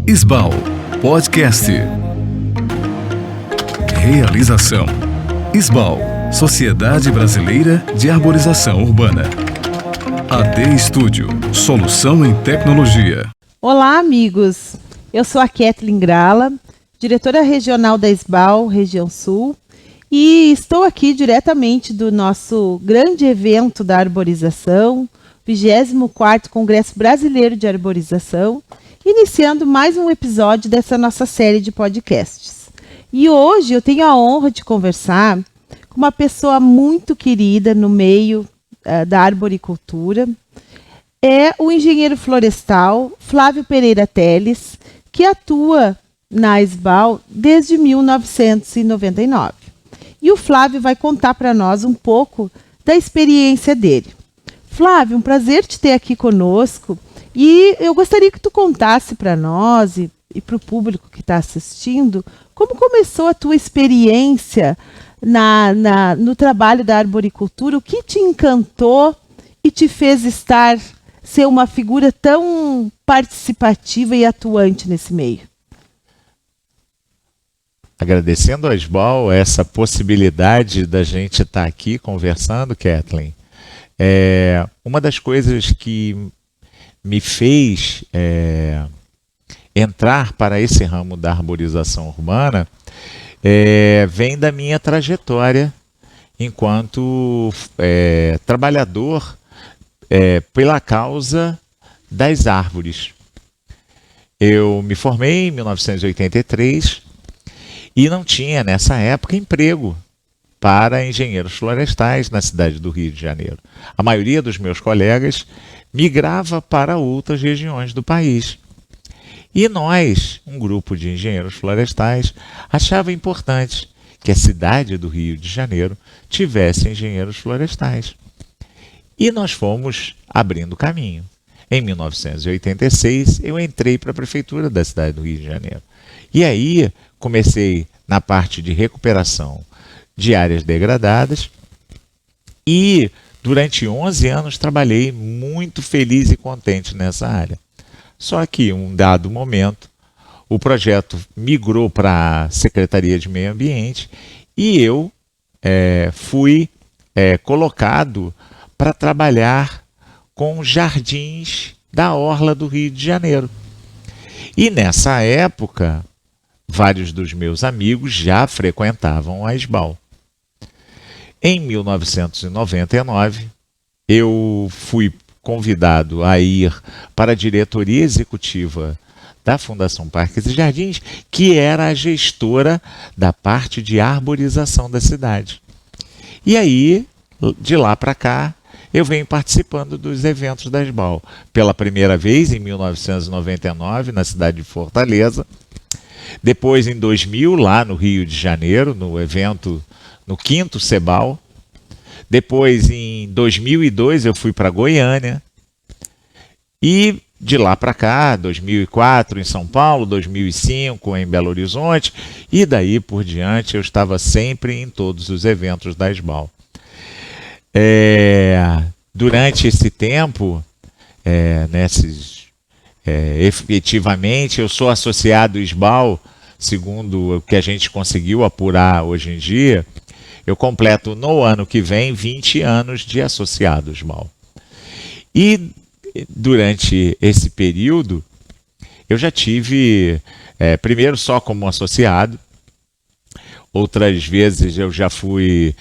Isbal Podcast. Realização: Isbal, Sociedade Brasileira de Arborização Urbana. AD Estúdio, solução em tecnologia. Olá, amigos. Eu sou a Kathleen Grala, diretora regional da Isbal, Região Sul, e estou aqui diretamente do nosso grande evento da arborização, 24º Congresso Brasileiro de Arborização, iniciando mais um episódio dessa nossa série de podcasts. E hoje eu tenho a honra de conversar com uma pessoa muito querida no meio da arboricultura. É o engenheiro florestal Flávio Pereira Teles, que atua na Isbal desde 1999. E o Flávio vai contar para nós um pouco da experiência dele. Flávio, um prazer te ter aqui conosco. E eu gostaria que tu contasse para nós e para o público que está assistindo como começou a tua experiência no trabalho da arboricultura, o que te encantou e te fez ser uma figura tão participativa e atuante nesse meio. Agradecendo a Isbal essa possibilidade da gente estar aqui conversando, Kathleen. Uma das coisas que me fez entrar para esse ramo da arborização urbana vem da minha trajetória enquanto trabalhador pela causa das árvores. Eu me formei em 1983 e não tinha nessa época emprego para engenheiros florestais na cidade do Rio de Janeiro. A maioria dos meus colegas migrava para outras regiões do país. E nós, um grupo de engenheiros florestais, achava importante que a cidade do Rio de Janeiro tivesse engenheiros florestais. E nós fomos abrindo caminho. Em 1986, eu entrei para a prefeitura da cidade do Rio de Janeiro. E aí comecei na parte de recuperação de áreas degradadas e durante 11 anos trabalhei muito feliz e contente nessa área. Só que, em um dado momento, o projeto migrou para a Secretaria de Meio Ambiente e eu fui colocado para trabalhar com jardins da orla do Rio de Janeiro. E nessa época, vários dos meus amigos já frequentavam a Isbal. Em 1999, eu fui convidado a ir para a diretoria executiva da Fundação Parques e Jardins, que era a gestora da parte de arborização da cidade. E aí, de lá para cá, eu venho participando dos eventos da Isbal. Pela primeira vez, em 1999, na cidade de Fortaleza. Depois, em 2000, lá no Rio de Janeiro, no evento no 5º Cebal. Depois, em 2002, eu fui para Goiânia. E de lá para cá, 2004 em São Paulo, 2005 em Belo Horizonte. E daí por diante, eu estava sempre em todos os eventos da Isbal. Durante esse tempo, efetivamente, eu sou associado Isbal, segundo o que a gente conseguiu apurar hoje em dia. Eu completo no ano que vem 20 anos de associado Isbal. E durante esse período, eu já tive, primeiro só como associado, outras vezes eu já fui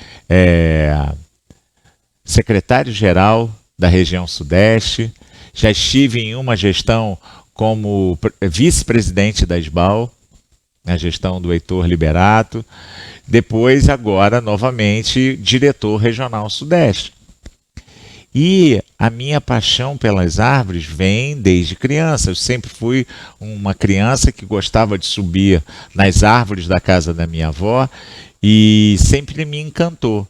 secretário-geral da região Sudeste, já estive em uma gestão como vice-presidente da Isbal, na gestão do Heitor Liberato, depois agora novamente diretor regional Sudeste. E a minha paixão pelas árvores vem desde criança. Eu sempre fui uma criança que gostava de subir nas árvores da casa da minha avó e sempre me encantou.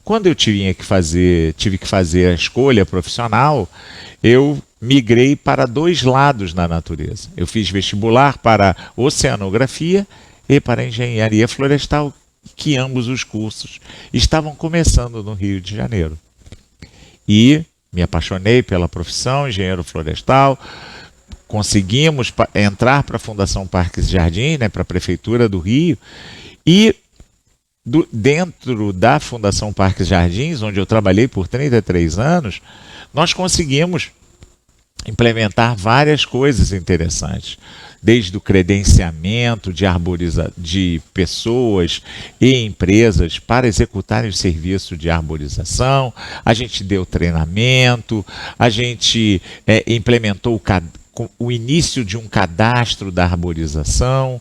Quando eu tive que fazer a escolha profissional, eu migrei para 2 lados na natureza. Eu fiz vestibular para oceanografia e para engenharia florestal, que ambos os cursos estavam começando no Rio de Janeiro. E me apaixonei pela profissão, engenheiro florestal, conseguimos entrar para a Fundação Parques e Jardins, né, para a Prefeitura do Rio, e dentro da Fundação Parques e Jardins, onde eu trabalhei por 33 anos, nós conseguimos implementar várias coisas interessantes, desde o credenciamento de pessoas e empresas para executarem o serviço de arborização. A gente deu treinamento, a gente implementou o início de um cadastro da arborização,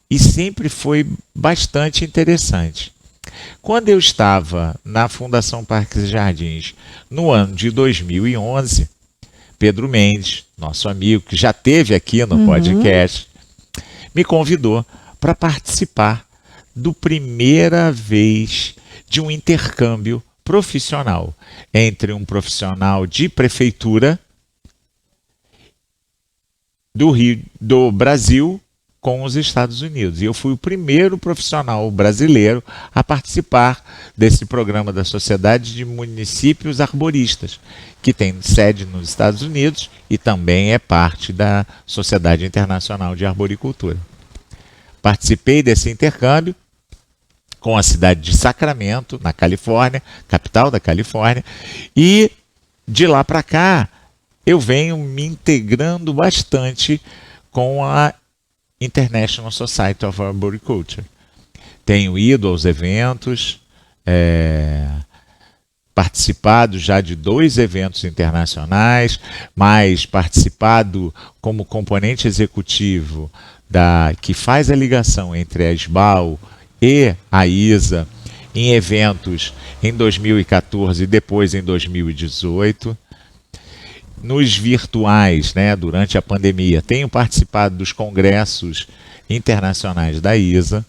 e sempre foi bastante interessante. Quando eu estava na Fundação Parques e Jardins, no ano de 2011, Pedro Mendes, nosso amigo, que já esteve aqui no podcast, me convidou para participar do primeira vez de um intercâmbio profissional entre um profissional de prefeitura do Brasil com os Estados Unidos. E eu fui o primeiro profissional brasileiro a participar desse programa da Sociedade de Municípios Arboristas, que tem sede nos Estados Unidos e também é parte da Sociedade Internacional de Arboricultura. Participei desse intercâmbio com a cidade de Sacramento, na Califórnia, capital da Califórnia, e de lá para cá eu venho me integrando bastante com a International Society of Arboriculture. Tenho ido aos eventos, participado já de 2 eventos internacionais, mas participado como componente executivo que faz a ligação entre a SBAL e a ISA em eventos em 2014 e depois em 2018. Nos virtuais, né, durante a pandemia, tenho participado dos congressos internacionais da ISA.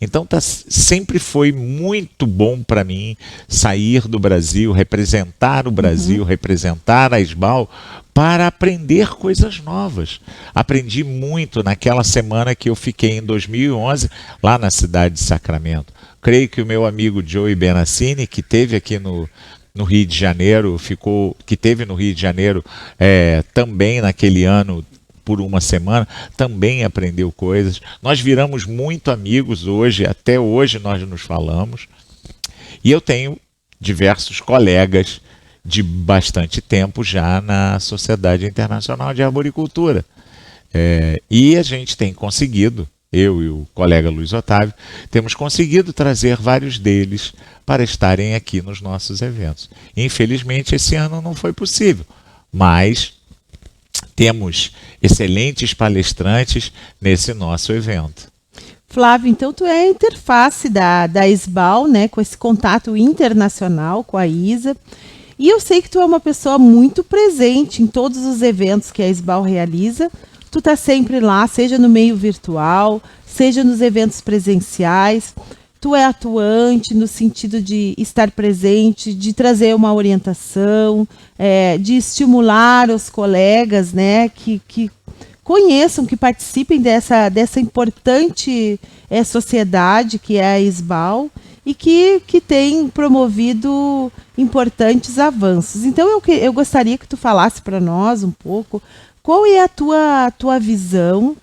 Então sempre foi muito bom para mim sair do Brasil, representar o Brasil, representar a SBAL, para aprender coisas novas. Aprendi muito naquela semana que eu fiquei em 2011 lá na cidade de Sacramento. Creio que o meu amigo Joey Benassini, que esteve aqui no Rio de Janeiro, também naquele ano, por uma semana, também aprendeu coisas. Nós viramos muito amigos hoje, até hoje nós nos falamos. E eu tenho diversos colegas de bastante tempo já na Sociedade Internacional de Arboricultura. E a gente tem conseguido, eu e o colega Luiz Otávio, temos conseguido trazer vários deles para estarem aqui nos nossos eventos. Infelizmente, esse ano não foi possível, mas temos excelentes palestrantes nesse nosso evento. Flávio, então tu é a interface da SBAL, né, com esse contato internacional com a ISA. E eu sei que tu é uma pessoa muito presente em todos os eventos que a SBAL realiza. Tu tá sempre lá, seja no meio virtual, seja nos eventos presenciais. Tu é atuante no sentido de estar presente, de trazer uma orientação, de estimular os colegas, né, que conheçam, que participem dessa importante sociedade que é a SBAL e que tem promovido importantes avanços. Então eu gostaria que tu falasse para nós um pouco qual é a tua visão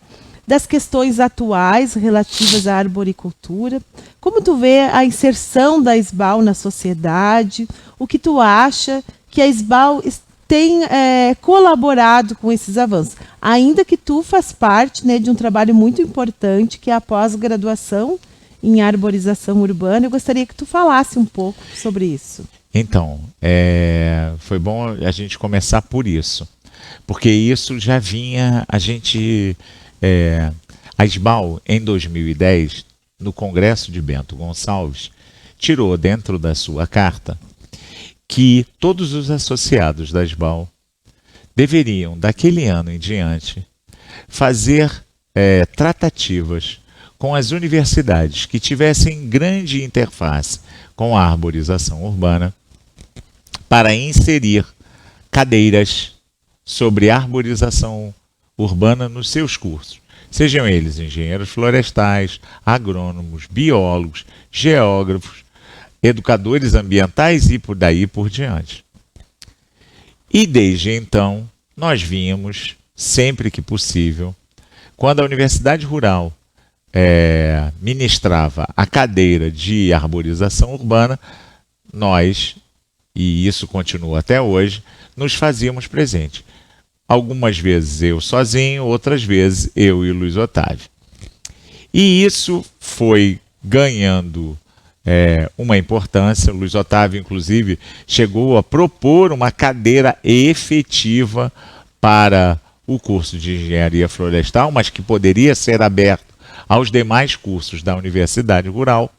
das questões atuais relativas à arboricultura, como tu vê a inserção da SBAL na sociedade, o que tu acha que a SBAL tem colaborado com esses avanços, ainda que tu faz parte, né, de um trabalho muito importante que é a pós-graduação em arborização urbana. Eu gostaria que tu falasse um pouco sobre isso. Então, foi bom a gente começar por isso, porque isso já vinha, a SBAL, em 2010, no Congresso de Bento Gonçalves, tirou dentro da sua carta que todos os associados da SBAL deveriam, daquele ano em diante, fazer tratativas com as universidades que tivessem grande interface com a arborização urbana para inserir cadeiras sobre arborização urbana nos seus cursos. Sejam eles engenheiros florestais, agrônomos, biólogos, geógrafos, educadores ambientais e por daí por diante. E desde então, nós vínhamos sempre que possível. Quando a Universidade Rural ministrava a cadeira de arborização urbana, nós, e isso continua até hoje, nos fazíamos presente. Algumas vezes eu sozinho, outras vezes eu e o Luiz Otávio. E isso foi ganhando uma importância. O Luiz Otávio, inclusive, chegou a propor uma cadeira efetiva para o curso de Engenharia Florestal, mas que poderia ser aberto aos demais cursos da Universidade Rural,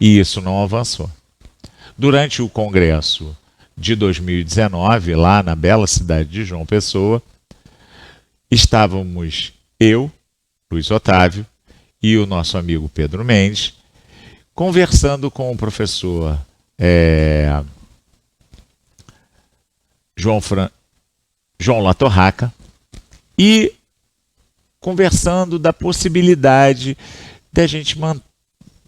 e isso não avançou. Durante o congresso de 2019, lá na bela cidade de João Pessoa, estávamos eu, Luiz Otávio, e o nosso amigo Pedro Mendes, conversando com o professor João Latorraca, e conversando da possibilidade de a gente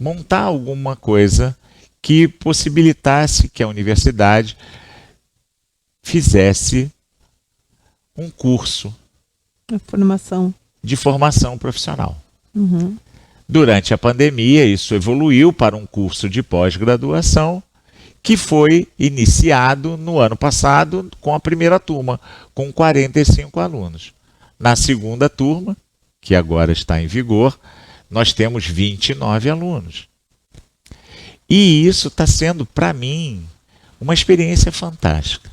montar alguma coisa que possibilitasse que a universidade fizesse um curso de formação profissional. Uhum. Durante a pandemia, isso evoluiu para um curso de pós-graduação que foi iniciado no ano passado com a primeira turma, com 45 alunos. Na segunda turma, que agora está em vigor, nós temos 29 alunos. E isso está sendo, para mim, uma experiência fantástica.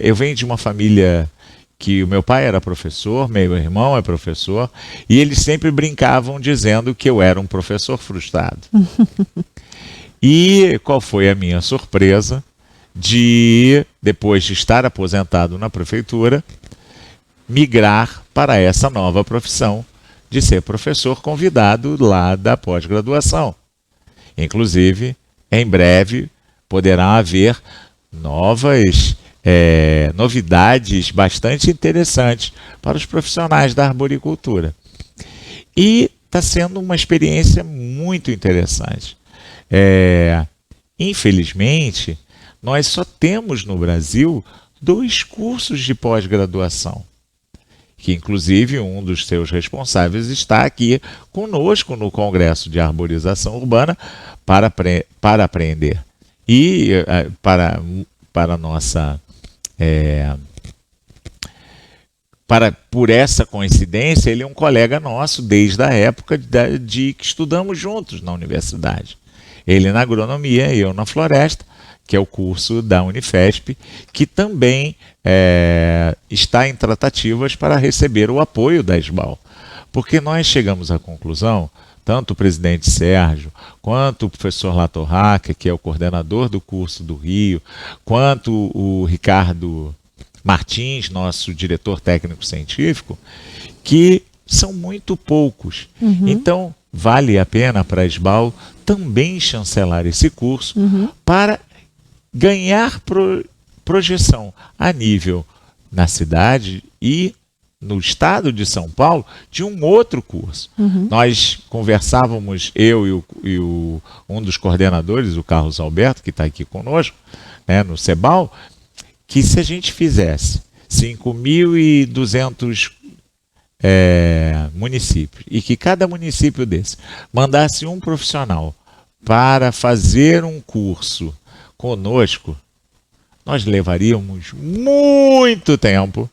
Eu venho de uma família que o meu pai era professor, meu irmão é professor, e eles sempre brincavam dizendo que eu era um professor frustrado. E qual foi a minha surpresa de, depois de estar aposentado na prefeitura, migrar para essa nova profissão de ser professor convidado lá da pós-graduação. Inclusive, em breve, poderá haver novidades bastante interessantes para os profissionais da arboricultura. E está sendo uma experiência muito interessante. Infelizmente, nós só temos no Brasil 2 cursos de pós-graduação, que inclusive um dos seus responsáveis está aqui conosco no Congresso de Arborização Urbana para aprender. E para nossa... por essa coincidência, ele é um colega nosso desde a época de que estudamos juntos na universidade. Ele na agronomia e eu na floresta, que é o curso da Unifesp, que também está em tratativas para receber o apoio da SBAL. Porque nós chegamos à conclusão, tanto o presidente Sérgio, quanto o professor Latorraca, que é o coordenador do curso do Rio, quanto o Ricardo Martins, nosso diretor técnico-científico, que são muito poucos. Uhum. Então, vale a pena para a SBAL também chancelar esse curso para ganhar projeção a nível na cidade e no estado de São Paulo de um outro curso. Nós conversávamos, eu e um dos coordenadores, o Carlos Alberto, que está aqui conosco, no CEBAL, que se a gente fizesse 5.200 municípios e que cada município desse mandasse um profissional para fazer um curso conosco, nós levaríamos muito tempo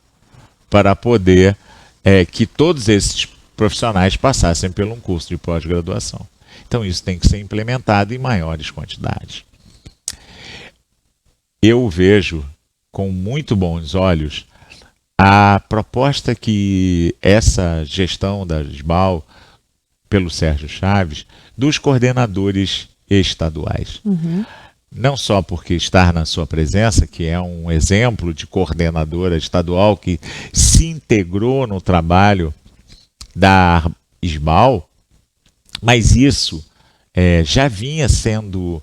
para poder que todos esses profissionais passassem por um curso de pós-graduação. Então isso tem que ser implementado em maiores quantidades. Eu vejo com muito bons olhos a proposta que essa gestão da SBAL, pelo Sérgio Chaves, dos coordenadores estaduais. Não só porque estar na sua presença, que é um exemplo de coordenadora estadual que se integrou no trabalho da SBAL, mas isso já vinha sendo,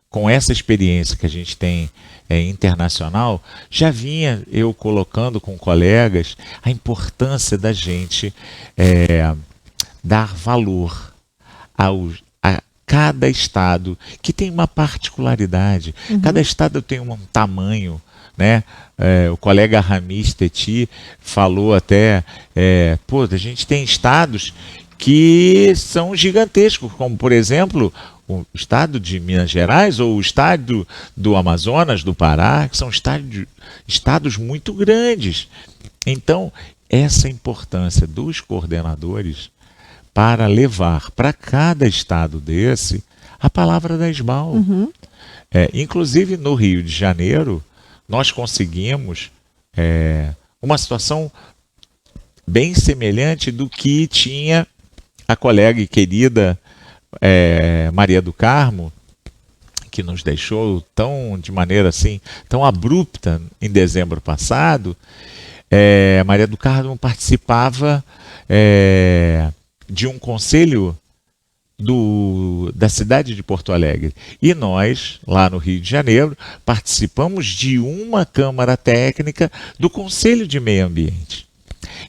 com essa experiência que a gente tem internacional, já vinha eu colocando com colegas a importância da gente dar valor a cada estado que tem uma particularidade. Cada estado tem um tamanho né? O colega Ramis Teti falou até, a gente tem estados que são gigantescos, como, por exemplo, o estado de Minas Gerais ou o estado do Amazonas, do Pará, que são estados muito grandes. Então, essa importância dos coordenadores para levar para cada estado desse a palavra da SBAL. Inclusive, no Rio de Janeiro, nós conseguimos uma situação bem semelhante do que tinha a colega e querida Maria do Carmo, que nos deixou de maneira assim, tão abrupta em dezembro passado. Maria do Carmo participava de um conselho da cidade de Porto Alegre. E nós, lá no Rio de Janeiro, participamos de uma Câmara Técnica do Conselho de Meio Ambiente.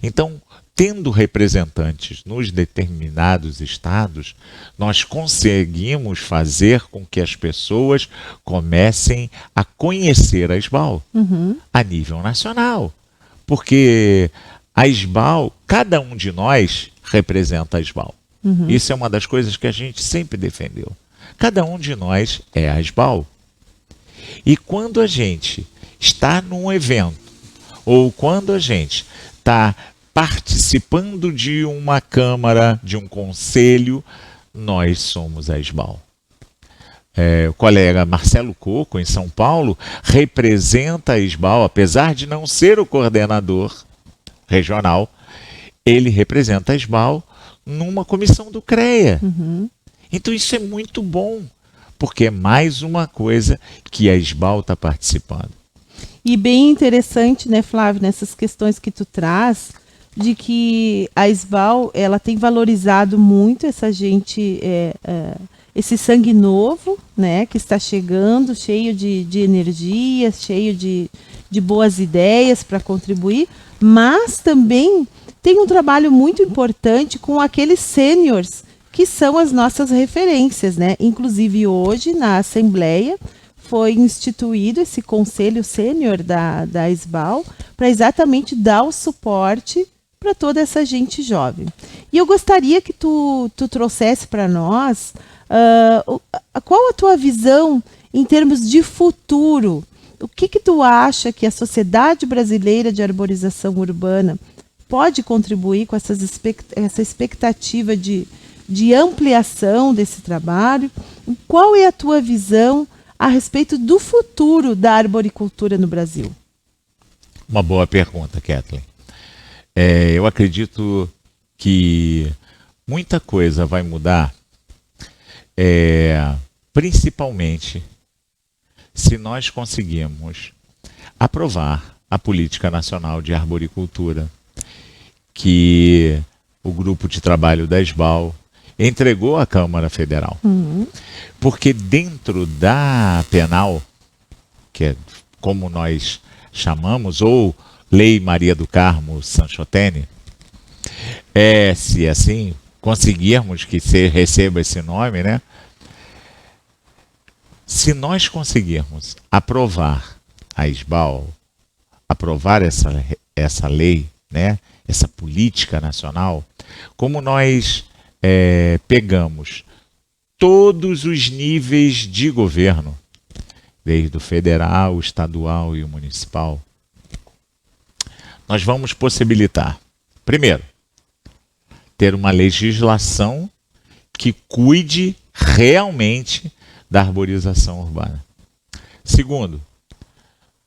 Então, tendo representantes nos determinados estados, nós conseguimos fazer com que as pessoas comecem a conhecer a SBAL a nível nacional. Porque a SBAL, cada um de nós representa a SBAL. Isso é uma das coisas que a gente sempre defendeu. Cada um de nós é a SBAL. E quando a gente está num evento, ou quando a gente está participando de uma câmara, de um conselho, nós somos a SBAL. O colega Marcelo Coco, em São Paulo, representa a SBAL, apesar de não ser o coordenador regional, ele representa a SBAL numa comissão do CREA. Então isso é muito bom, porque é mais uma coisa que a SBAL está participando. E bem interessante, né, Flávio, nessas questões que tu traz, de que a SBAL, ela tem valorizado muito essa gente, esse sangue novo, né, que está chegando, cheio de energia, cheio de boas ideias para contribuir, mas também tem um trabalho muito importante com aqueles sêniors que são as nossas referências, né? Inclusive hoje, na Assembleia, foi instituído esse Conselho Sênior da SBAL para exatamente dar o suporte para toda essa gente jovem. E eu gostaria que tu trouxesse para nós qual a tua visão em termos de futuro. O que tu acha que a Sociedade Brasileira de Arborização Urbana pode contribuir com essa expectativa de ampliação desse trabalho? Qual é a tua visão a respeito do futuro da arboricultura no Brasil? Uma boa pergunta, Kathleen. Eu acredito que muita coisa vai mudar, principalmente se nós conseguirmos aprovar a Política Nacional de Arboricultura, que o grupo de trabalho da SBAL entregou à Câmara Federal. Porque dentro da penal, que é como nós chamamos, ou Lei Maria do Carmo Sanchotene, se assim conseguirmos que receba esse nome, né? Se nós conseguirmos aprovar a SBAL, aprovar essa lei, né? Essa política nacional, como nós pegamos todos os níveis de governo, desde o federal, o estadual e o municipal, nós vamos possibilitar, primeiro, ter uma legislação que cuide realmente da arborização urbana. Segundo,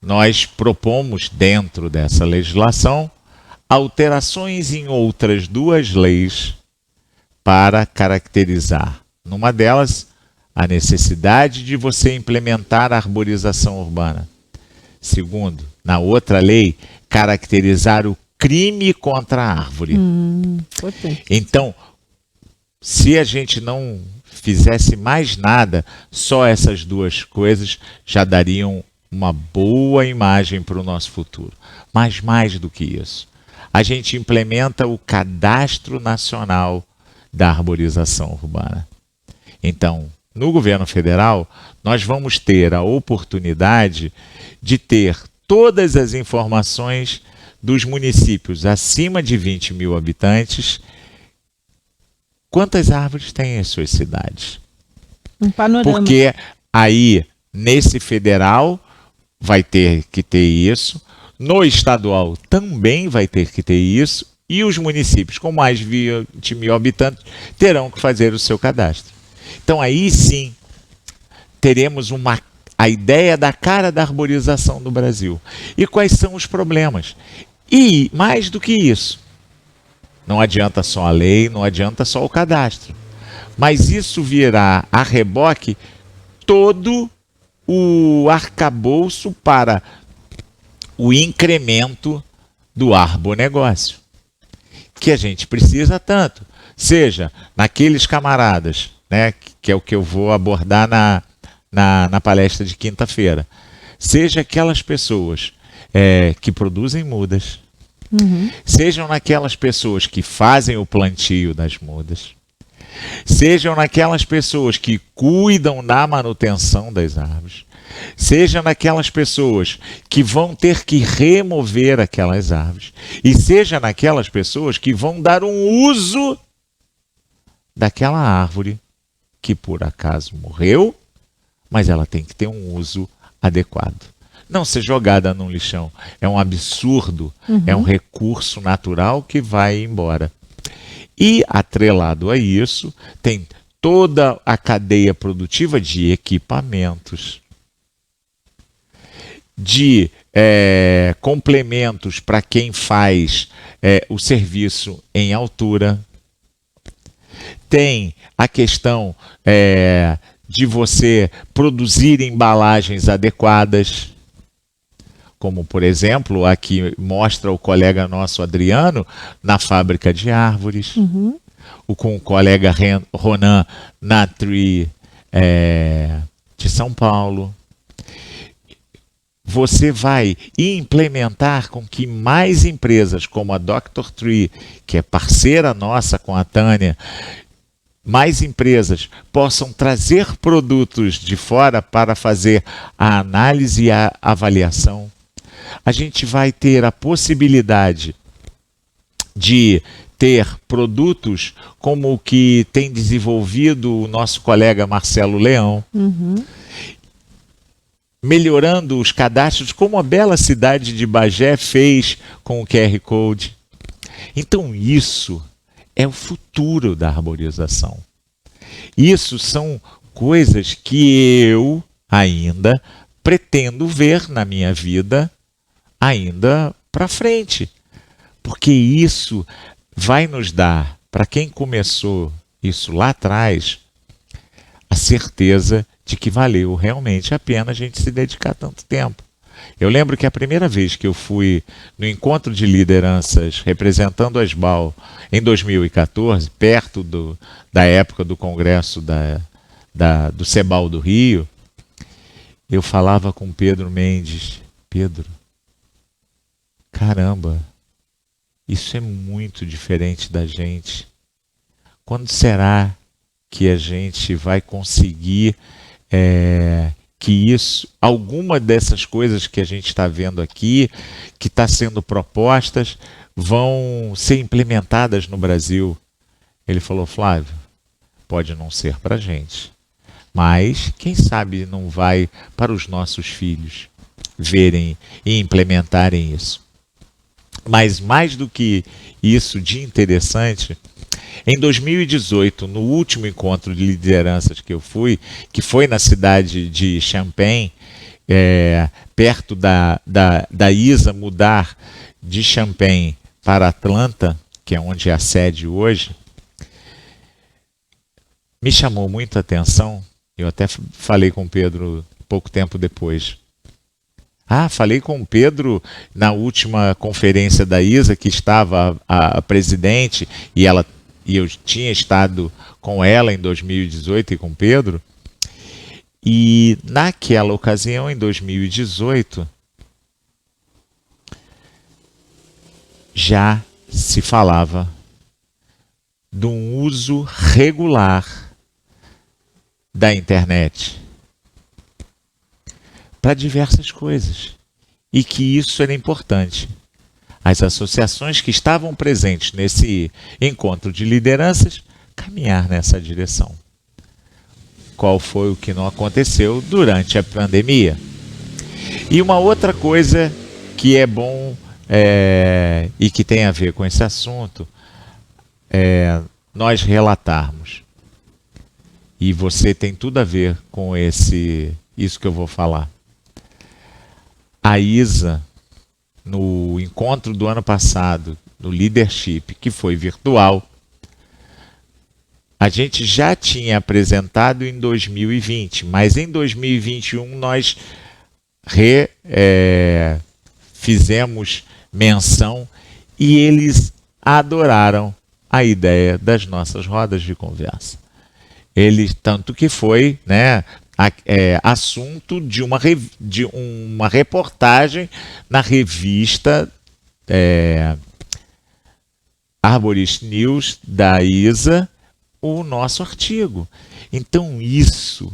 nós propomos dentro dessa legislação alterações em outras duas leis para caracterizar, numa delas, a necessidade de você implementar a arborização urbana. Segundo, na outra lei, caracterizar o crime contra a árvore. Então, se a gente não fizesse mais nada, só essas duas coisas já dariam uma boa imagem para o nosso futuro. Mas mais do que isso, a gente implementa o Cadastro Nacional da Arborização Urbana. Então, no governo federal, nós vamos ter a oportunidade de ter todas as informações dos municípios acima de 20 mil habitantes, quantas árvores têm as suas cidades. Um panorama. Porque aí, nesse federal, vai ter que ter isso, no estadual também vai ter que ter isso, e os municípios com mais de 20 mil habitantes terão que fazer o seu cadastro. Então aí sim teremos a ideia da cara da arborização do Brasil. E quais são os problemas? E mais do que isso, não adianta só a lei, não adianta só o cadastro, mas isso virá a reboque todo o arcabouço para o incremento do arbonegócio, que a gente precisa tanto, seja naqueles camaradas, né, que é o que eu vou abordar na palestra de quinta-feira, seja aquelas pessoas que produzem mudas, sejam naquelas pessoas que fazem o plantio das mudas, sejam naquelas pessoas que cuidam da manutenção das árvores, sejam naquelas pessoas que vão ter que remover aquelas árvores, e seja naquelas pessoas que vão dar um uso daquela árvore que por acaso morreu, mas ela tem que ter um uso adequado. Não ser jogada num lixão. É um absurdo, é um recurso natural que vai embora. E, atrelado a isso, tem toda a cadeia produtiva de equipamentos, de complementos para quem faz o serviço em altura. Tem a questão de você produzir embalagens adequadas, como, por exemplo, aqui mostra o colega nosso Adriano na fábrica de árvores, com o colega Ronan na Tree de São Paulo. Você vai implementar com que mais empresas, como a Dr. Tree, que é parceira nossa com a Tânia, mais empresas possam trazer produtos de fora para fazer a análise e a avaliação. A gente vai ter a possibilidade de ter produtos como o que tem desenvolvido o nosso colega Marcelo Leão, melhorando os cadastros, como a bela cidade de Bagé fez com o QR Code. Então isso é o futuro da arborização. Isso são coisas que eu ainda pretendo ver na minha vida ainda para frente. Porque isso vai nos dar, para quem começou isso lá atrás, a certeza de que valeu realmente a pena a gente se dedicar tanto tempo. Eu lembro que a primeira vez que eu fui no encontro de lideranças representando a SBAL em 2014, perto da época do congresso do CEBAL do Rio, eu falava com Pedro Mendes: Pedro, caramba, isso é muito diferente da gente. Quando será que a gente vai conseguir que alguma dessas coisas que a gente está vendo aqui, que está sendo propostas, vão ser implementadas no Brasil? Ele falou: Flávio, pode não ser para a gente, mas quem sabe não vai para os nossos filhos verem e implementarem isso. Mas mais do que isso de interessante, em 2018, no último encontro de lideranças que eu fui, que foi na cidade de Champaign, perto da ISA mudar de Champaign para Atlanta, que é onde é a sede hoje, me chamou muita atenção. Eu até falei com o Pedro pouco tempo depois. Falei com o Pedro na última conferência da ISA, que estava a presidente, e eu tinha estado com ela em 2018 e com o Pedro. E naquela ocasião, em 2018, já se falava de um uso regular da internet para diversas coisas. e que isso era importante. As associações que estavam presentes nesse encontro de lideranças caminhar nessa direção. Qual foi o que não aconteceu durante a pandemia? E uma outra coisa que é bom e que tem a ver com esse assunto é nós relatarmos. E você tem tudo a ver com isso que eu vou falar. A Isa, no encontro do ano passado, no Leadership, que foi virtual, a gente já tinha apresentado em 2020, mas em 2021 nós fizemos menção e eles adoraram a ideia das nossas rodas de conversa. Tanto que foi, assunto de uma reportagem na revista Arborist News da Isa, o nosso artigo. Então isso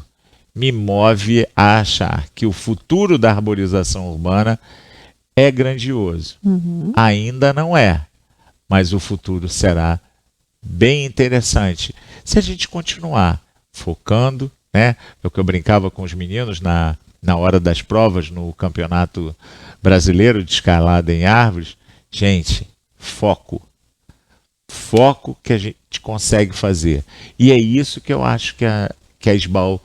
me move a achar que o futuro da arborização urbana é grandioso. Ainda não é, mas o futuro será bem interessante se a gente continuar focando, né? É o que eu brincava com os meninos na hora das provas no Campeonato Brasileiro de Escalada em Árvores. Gente, foco. Foco que a gente consegue fazer. E é isso que eu acho que a SBAL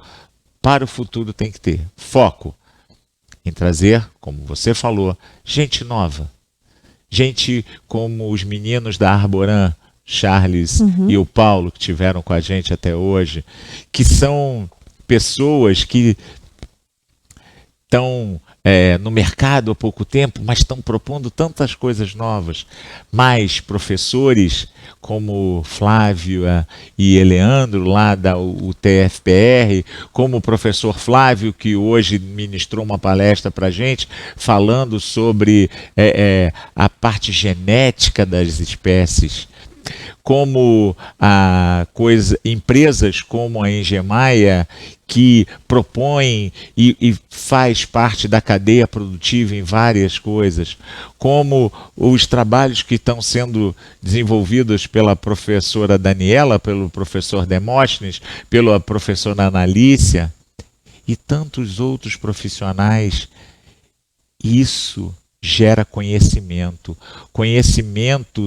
para o futuro tem que ter. Foco em trazer, como você falou, gente nova. Gente como os meninos da Arboran, Charles e o Paulo, que tiveram com a gente até hoje, que são pessoas que estão no mercado há pouco tempo, mas estão propondo tantas coisas novas. Mais professores como Flávio e Eleandro, lá da UTFPR, como o professor Flávio, que hoje ministrou uma palestra para a gente, falando sobre a parte genética das espécies, como empresas como a Engemaia, que propõem e faz parte da cadeia produtiva em várias coisas, como os trabalhos que estão sendo desenvolvidos pela professora Daniela, pelo professor Demóstenes, pela professora Analícia e tantos outros profissionais. Isso gera conhecimento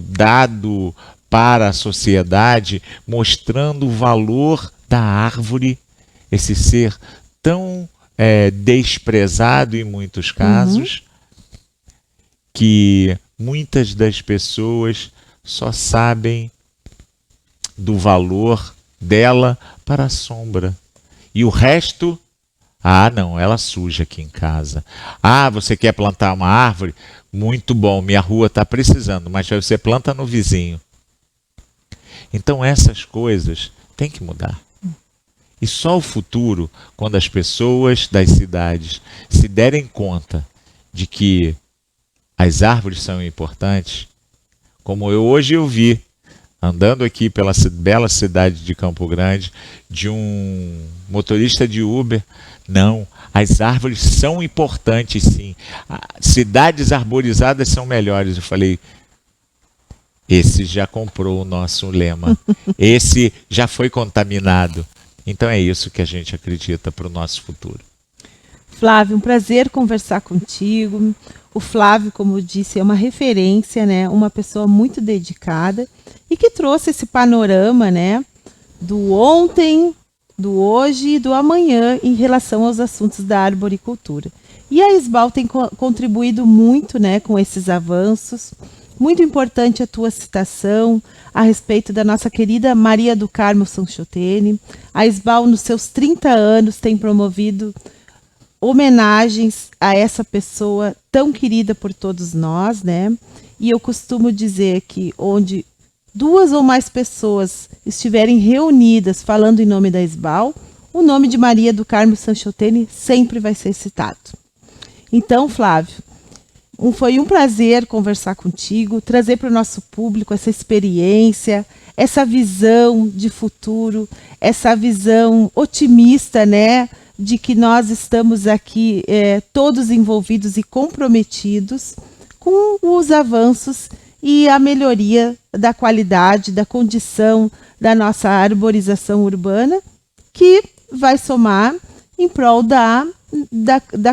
dado para a sociedade, mostrando o valor da árvore, esse ser tão desprezado em muitos casos, que muitas das pessoas só sabem do valor dela para a sombra. E o resto, não, ela suja aqui em casa. Você quer plantar uma árvore? Muito bom, minha rua está precisando, mas você planta no vizinho. Então essas coisas têm que mudar. E só o futuro, quando as pessoas das cidades se derem conta de que as árvores são importantes, como hoje eu vi, andando aqui pela bela cidade de Campo Grande, de um motorista de Uber, não, as árvores são importantes sim. Cidades arborizadas são melhores. Eu falei, esse já comprou o nosso lema, esse já foi contaminado. Então é isso que a gente acredita para o nosso futuro. Flávio, um prazer conversar contigo. O Flávio, como eu disse, é uma referência, né? Uma pessoa muito dedicada e que trouxe esse panorama, né? Do ontem, do hoje e do amanhã em relação aos assuntos da arboricultura. E a SBAL tem contribuído muito, né, com esses avanços. Muito importante a tua citação a respeito da nossa querida Maria do Carmo Sanchotene. A SBAL, nos seus 30 anos, tem promovido homenagens a essa pessoa tão querida por todos nós, né? E eu costumo dizer que onde 2 ou mais pessoas estiverem reunidas falando em nome da SBAL, o nome de Maria do Carmo Sanchotene sempre vai ser citado. Então, Flávio, foi um prazer conversar contigo, trazer para o nosso público essa experiência, essa visão de futuro, essa visão otimista, né, de que nós estamos aqui todos envolvidos e comprometidos com os avanços e a melhoria da qualidade, da condição da nossa arborização urbana, que vai somar em prol da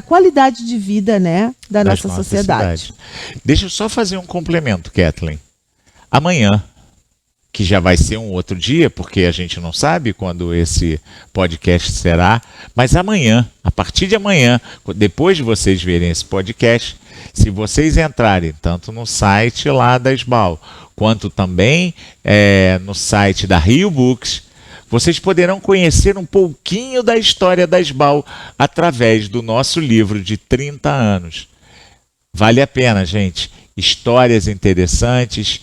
qualidade de vida, né, da nossa sociedade. Deixa eu só fazer um complemento, Kathleen. Amanhã, que já vai ser um outro dia, porque a gente não sabe quando esse podcast será, mas amanhã, a partir de amanhã, depois de vocês verem esse podcast, se vocês entrarem tanto no site lá da SBAL, quanto também no site da Rio Books, vocês poderão conhecer um pouquinho da história da SBAL através do nosso livro de 30 anos. Vale a pena, gente. Histórias interessantes,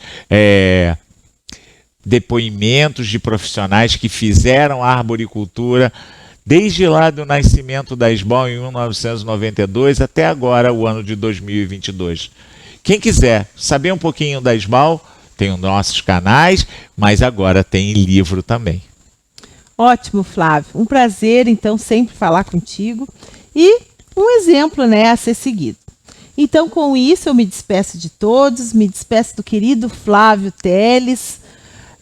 depoimentos de profissionais que fizeram a arboricultura desde lá do nascimento da SBAL em 1992 até agora, o ano de 2022. Quem quiser saber um pouquinho da SBAL, tem os nossos canais, mas agora tem livro também. Ótimo, Flávio. Um prazer, então, sempre falar contigo. E um exemplo, né, a ser seguido. Então, com isso, eu me despeço de todos, me despeço do querido Flávio Teles,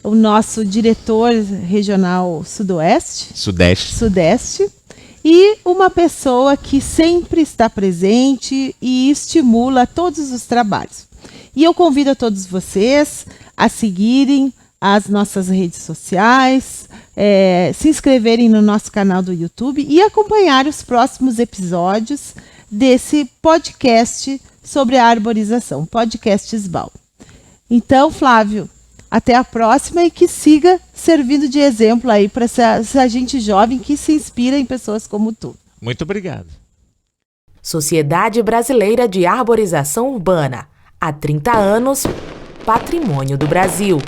o nosso diretor regional Sudeste, e uma pessoa que sempre está presente e estimula todos os trabalhos. E eu convido a todos vocês a seguirem as nossas redes sociais, se inscreverem no nosso canal do YouTube e acompanhar os próximos episódios desse podcast sobre a arborização, podcast SBAL. Então, Flávio, até a próxima e que siga servindo de exemplo aí para essa gente jovem que se inspira em pessoas como tu. Muito obrigado. Sociedade Brasileira de Arborização Urbana. Há 30 anos, patrimônio do Brasil.